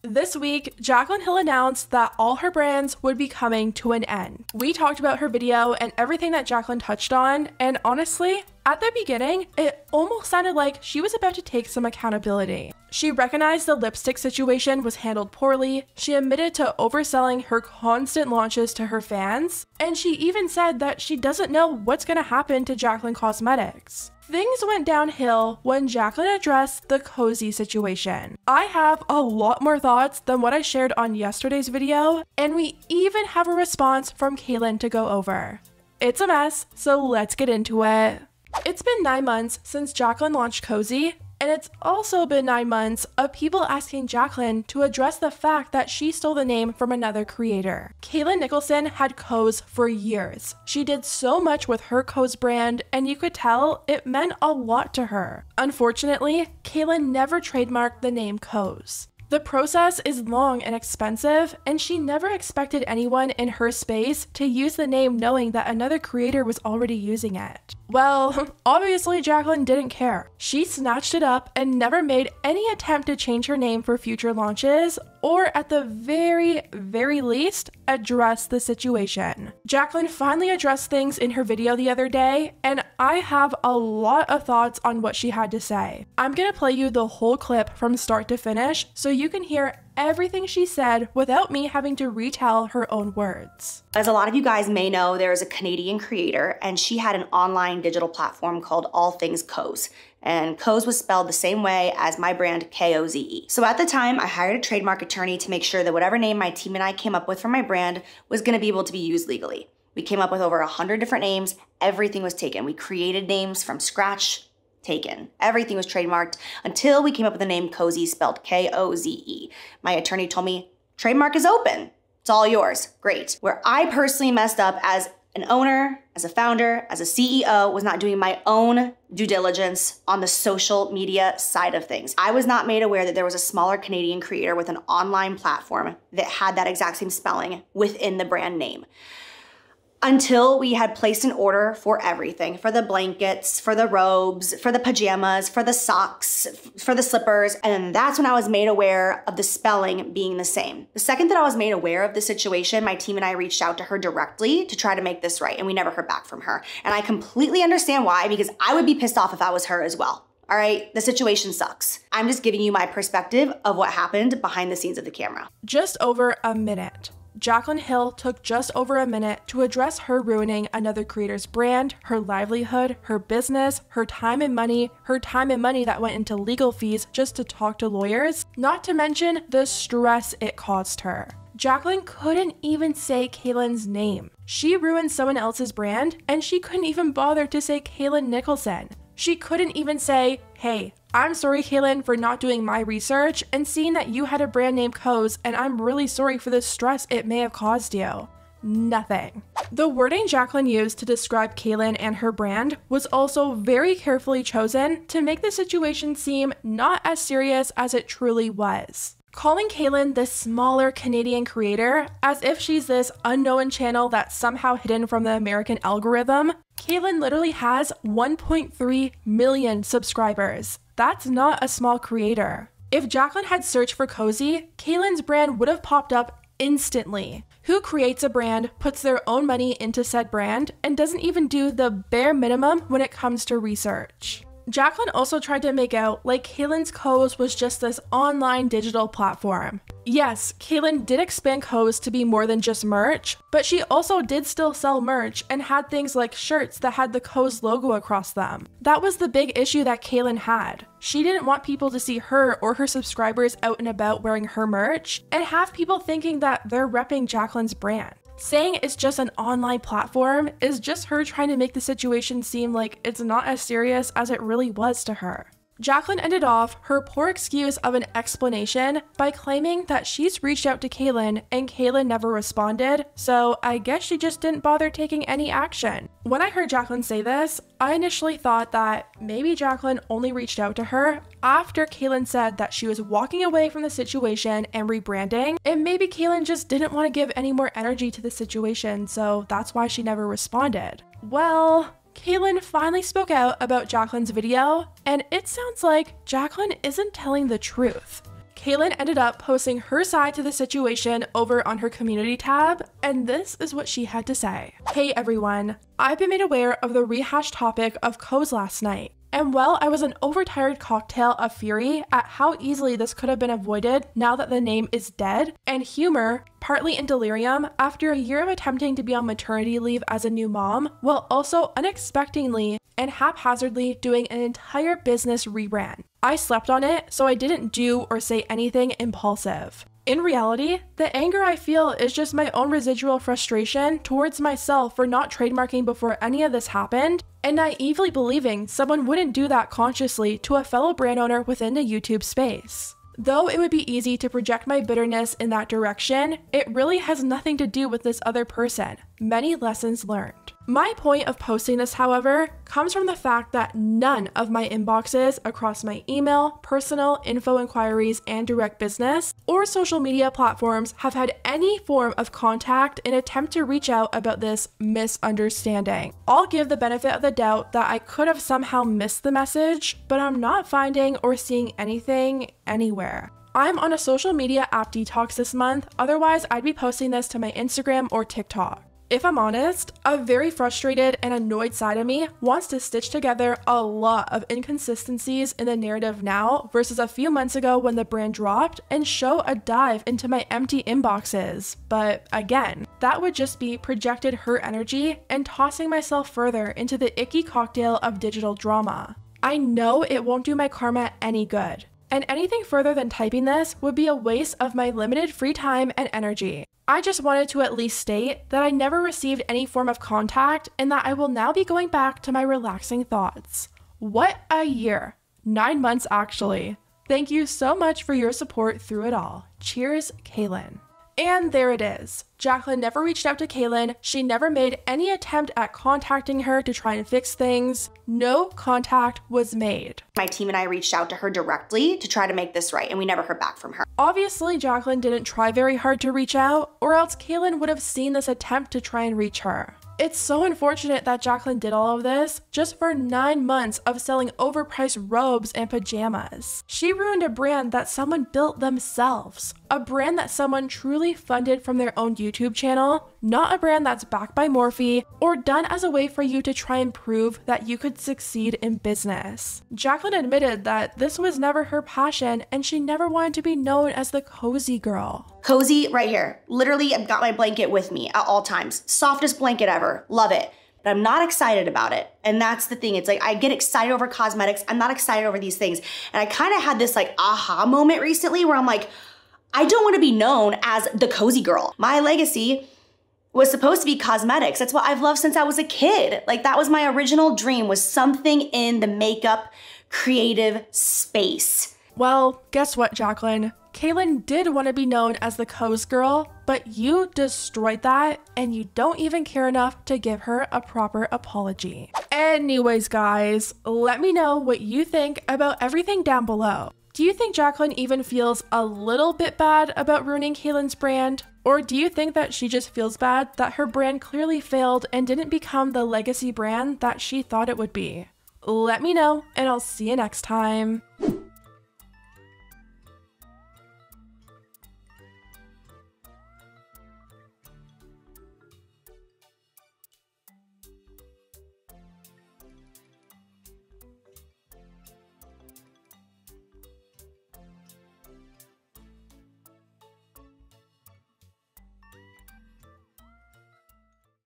This week, Jaclyn Hill announced that all her brands would be coming to an end. We talked about her video and everything that Jaclyn touched on, and honestly, at the beginning, it almost sounded like she was about to take some accountability. She recognized the lipstick situation was handled poorly, she admitted to overselling her constant launches to her fans, and she even said that she doesn't know what's gonna happen to Jaclyn Cosmetics. Things went downhill when Jaclyn addressed the Koze situation. I have a lot more thoughts than what I shared on yesterday's video, and we even have a response from Kailyns to go over. It's a mess, so let's get into it. It's been 9 months since Jaclyn launched Koze, and it's also been 9 months of people asking Jaclyn to address the fact that she stole the name from another creator. Kailyns Nicholson had Koze for years. She did so much with her Koze brand, and you could tell it meant a lot to her. Unfortunately, Kailyns never trademarked the name Koze. The process is long and expensive, and she never expected anyone in her space to use the name knowing that another creator was already using it. Well, obviously Jaclyn didn't care. She snatched it up and never made any attempt to change her name for future launches, or at the very least, address the situation. Jaclyn finally addressed things in her video the other day, and I have a lot of thoughts on what she had to say. I'm gonna play you the whole clip from start to finish so you can hear everything she said without me having to retell her own words. As a lot of you guys may know, there is a Canadian creator, and she had an online digital platform called All Things Koze. And Koze was spelled the same way as my brand, Koze. So at the time, I hired a trademark attorney to make sure that whatever name my team and I came up with for my brand was gonna be able to be used legally. We came up with over 100 different names. Everything was taken. We created names from scratch, taken. Everything was trademarked until we came up with the name Koze, spelled K-O-Z-E. My attorney told me, trademark is open. It's all yours. Great. Where I personally messed up as an owner, as a founder, as a CEO, was not doing my own due diligence on the social media side of things. I was not made aware that there was a smaller Canadian creator with an online platform that had that exact same spelling within the brand name. Until we had placed an order for everything, for the blankets, for the robes, for the pajamas, for the socks, for the slippers, and then that's when I was made aware of the spelling being the same. The second that I was made aware of the situation, my team and I reached out to her directly to try to make this right, and we never heard back from her. And I completely understand why, because I would be pissed off if I was her as well. All right, the situation sucks. I'm just giving you my perspective of what happened behind the scenes of the camera. Just over a minute. Jaclyn Hill took just over a minute to address her ruining another creator's brand, her livelihood, her business, her time and money that went into legal fees just to talk to lawyers, not to mention the stress it caused her. Jaclyn couldn't even say Kailyns' name. She ruined someone else's brand, and she couldn't even bother to say Kailyns Nicholson. She couldn't even say, hey, I'm sorry, Kailyns, for not doing my research and seeing that you had a brand name Koze, and I'm really sorry for the stress it may have caused you. Nothing. The wording Jaclyn used to describe Kailyns and her brand was also very carefully chosen to make the situation seem not as serious as it truly was. Calling Kailyns this smaller Canadian creator as if she's this unknown channel that's somehow hidden from the American algorithm, Kailyns literally has 1.3 million subscribers. That's not a small creator. If Jaclyn had searched for Koze, Kailyns' brand would have popped up instantly. Who creates a brand, puts their own money into said brand, and doesn't even do the bare minimum when it comes to research? Jaclyn also tried to make out like Kailyns Koze was just this online digital platform. Yes, Kailyns did expand Koze to be more than just merch, but she also did still sell merch and had things like shirts that had the Koze logo across them. That was the big issue that Kailyns had. She didn't want people to see her or her subscribers out and about wearing her merch and have people thinking that they're repping Jaclyn's brand. Saying it's just an online platform is just her trying to make the situation seem like it's not as serious as it really was to her. Jaclyn ended off her poor excuse of an explanation by claiming that she's reached out to Kailyns and Kailyns never responded, so I guess she just didn't bother taking any action. When I heard Jaclyn say this, I initially thought that maybe Jaclyn only reached out to her after Kailyns said that she was walking away from the situation and rebranding, and maybe Kailyns just didn't want to give any more energy to the situation, so that's why she never responded. Well, Kailyns finally spoke out about Jaclyn's video, and it sounds like Jaclyn isn't telling the truth. Kailyns ended up posting her side to the situation over on her community tab, and this is what she had to say. Hey everyone, I've been made aware of the rehashed topic of Koze last night. And while I was an overtired cocktail of fury at how easily this could have been avoided now that the name is dead, and humor, partly in delirium, after a year of attempting to be on maternity leave as a new mom, while also unexpectedly and haphazardly doing an entire business rebrand. I slept on it, so I didn't do or say anything impulsive. In reality, the anger I feel is just my own residual frustration towards myself for not trademarking before any of this happened, and naively believing someone wouldn't do that consciously to a fellow brand owner within the YouTube space. Though it would be easy to project my bitterness in that direction, it really has nothing to do with this other person. Many lessons learned. My point of posting this, however, comes from the fact that none of my inboxes across my email, personal info inquiries, and direct business or social media platforms have had any form of contact in attempt to reach out about this misunderstanding. I'll give the benefit of the doubt that I could have somehow missed the message, but I'm not finding or seeing anything anywhere. I'm on a social media app detox this month, otherwise I'd be posting this to my Instagram or TikTok. If I'm honest, a very frustrated and annoyed side of me wants to stitch together a lot of inconsistencies in the narrative now versus a few months ago when the brand dropped and show a dive into my empty inboxes. But again, that would just be projected hurt energy and tossing myself further into the icky cocktail of digital drama. I know it won't do my karma any good, and anything further than typing this would be a waste of my limited free time and energy. I just wanted to at least state that I never received any form of contact and that I will now be going back to my relaxing thoughts. What a year. 9 months actually. Thank you so much for your support through it all. Cheers, Kailyns. And there it is. Jaclyn never reached out to Kailyns. She never made any attempt at contacting her to try and fix things. No contact was made. My team and I reached out to her directly to try to make this right, and we never heard back from her. Obviously, Jaclyn didn't try very hard to reach out, or else Kailyns would have seen this attempt to try and reach her. It's so unfortunate that Jaclyn did all of this just for 9 months of selling overpriced robes and pajamas. She ruined a brand that someone built themselves, a brand that someone truly funded from their own YouTube channel, not a brand that's backed by Morphe or done as a way for you to try and prove that you could succeed in business. Jaclyn admitted that this was never her passion and she never wanted to be known as the cozy girl. Cozy right here. Literally, I've got my blanket with me at all times. Softest blanket ever. Love it. But I'm not excited about it. And that's the thing. It's like I get excited over cosmetics. I'm not excited over these things. And I kind of had this like aha moment recently where I'm like, I don't want to be known as the cozy girl. My legacy was supposed to be cosmetics. That's what I've loved since I was a kid. Like that was my original dream, was something in the makeup creative space. Well, guess what, Jaclyn? Kailyns did want to be known as the Koze girl, but you destroyed that and you don't even care enough to give her a proper apology. Anyways, guys, let me know what you think about everything down below. Do you think Jaclyn even feels a little bit bad about ruining Kailyns' brand? Or do you think that she just feels bad that her brand clearly failed and didn't become the legacy brand that she thought it would be? Let me know, and I'll see you next time.